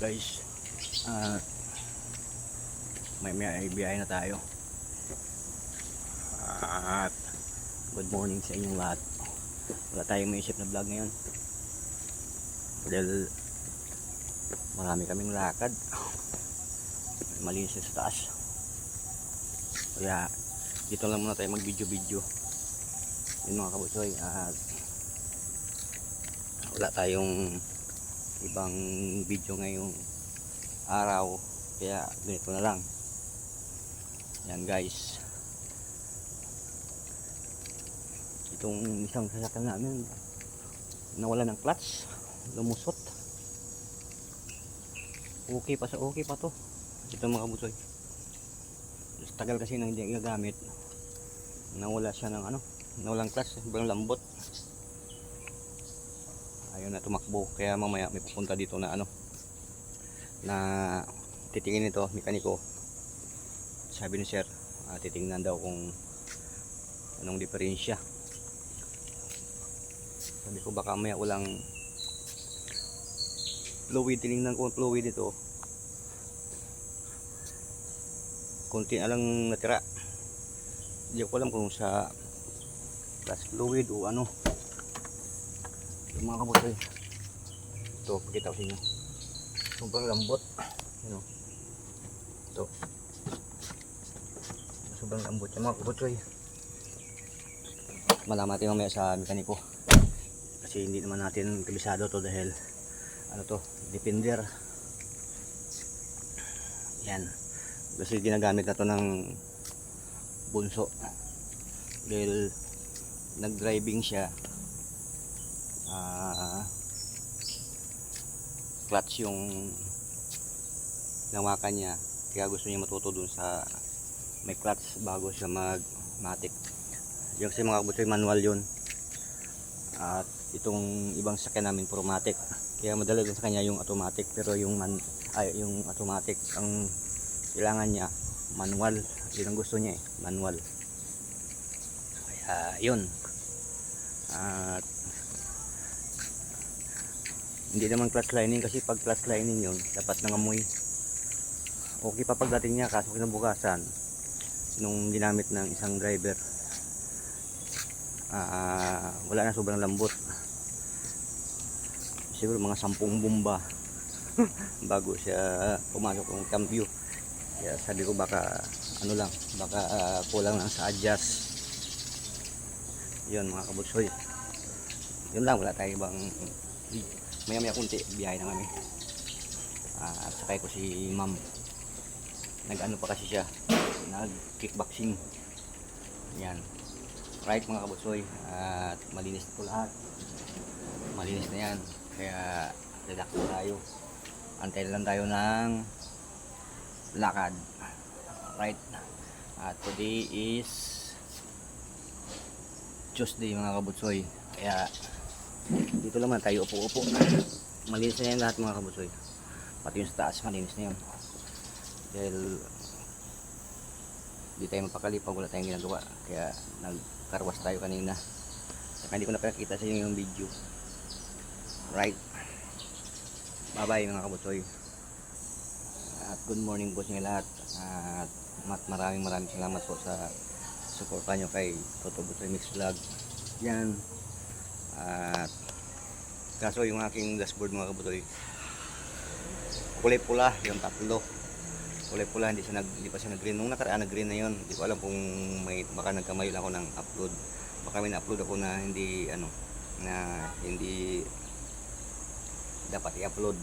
Guys, may biyahe na tayo. At good morning sa inyong lahat. Wala tayong maisip na vlog ngayon dahil marami kaming lakad, malinis sa taas, kaya dito lang muna tayo mag video yun mga kabutsoy. At wala tayong ibang video ngayong araw, kaya ganito na lang. Yan guys, itong isang sasakyan namin nawala ng clutch, lumusot. Okay pa to ito mga kabutsoy. Tagal kasi nang hindi gagamit, nawala siya ng nawalang clutch, sobrang lambot, ayaw na tumakbo. Kaya mamaya may pupunta dito na na titingin ito, mekaniko. Sabi ni sir, titingnan daw kung anong diferensya. Sabi ko baka maya walang fluid, tinignan ko ang fluid ito, konti na lang natira. Hindi ko alam kung sa gas fluid o ano. Yung mga kabutsoy, ito pakita ko sa inyo, sobrang lambot. Ito sobrang lambot yung mga kabutsoy. Malaman natin mamaya sa mekaniko, kasi hindi naman natin kabisado to dahil to, Defender. Yan, kasi ginagamit na to ng bunso dahil nag-driving siya, clutch yung nawakan niya, kaya gusto niya matuto dun sa may clutch bago siya mag-matic. Yung kasi mga kabutsoy, manual yun, at itong ibang sakyan namin puro matic, kaya madali din sa kanya yung automatic. Pero yung yung automatic ang kailangan niya manual, yun ang gusto niya manual. Kaya yun, at hindi naman clutch lining, kasi pag clutch lining yun dapat nangamoy. Okay pa pagdating niya, kaso kinabukasan nung ginamit ng isang driver, wala na, sobrang lambot. Siguro mga 10 bomba bago siya pumasok ng cambio. Kaya sabi ko baka baka kulang lang sa adjust. Yun mga kabutsoy, yun lang, wala tayo ibang. Maya kunti biyahe na kami. At sakay ko si ma'am, pa kasi siya, nag kickboxing. Yan, right mga kabutsoy. At malinis po lahat, malinis na yan, kaya relax na tayo, antay lang tayo ng lakad. Right, at today is Tuesday mga kabutsoy, kaya dito lang tayo upo-upo. Malinis na yan lahat mga kabutsoy, pati yung sa taas malinis na yan dahil hindi tayo mapakalipaw, wala tayong ginagawa, kaya nagkarwas tayo kanina, saka hindi ko napakita sa inyo yung video. Right, bye bye mga kabutsoy, at good morning po sa inyo lahat. At maraming salamat po sa suporta nyo kay Toto Butsoy Mix Vlog. Yan, at kaso yung aking dashboard mga kabutsoy, kulay pula yung tatlo, kulay pula, hindi pa siya nag-green. Nung nakaraan nag-green na yun, hindi ko alam kung baka nagkamali lang ako ng upload, baka may na-upload ako na hindi dapat i-upload,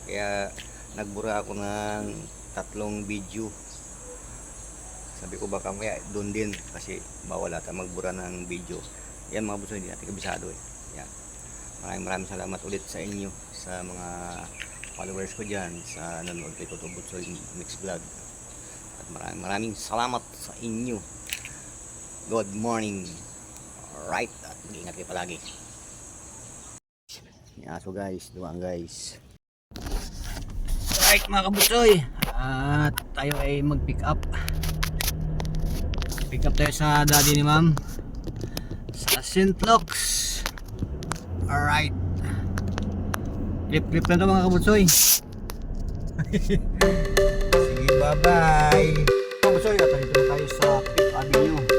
kaya nagbura ako ng 3 video. Sabi ko baka kaya doon din, kasi bawal ata magbura ng video. Yan mga kabutsoy, hindi natin kabisado Yan, maraming salamat ulit sa inyo, sa mga followers ko dyan, sa nanonood kay Toto Butsoy Mix Vlog. At maraming salamat sa inyo. Good morning. Alright, at mag-ingat kayo palagi. So guys, dumaan guys. Alright mga kabutsoy, at tayo ay mag-pick up tayo sa daddy ni ma'am sa St. Luke's. Alright, clip na ito mga kabutsoy. Sige, bye-bye. So, sorry, dito tayo sa Fifth Avenue.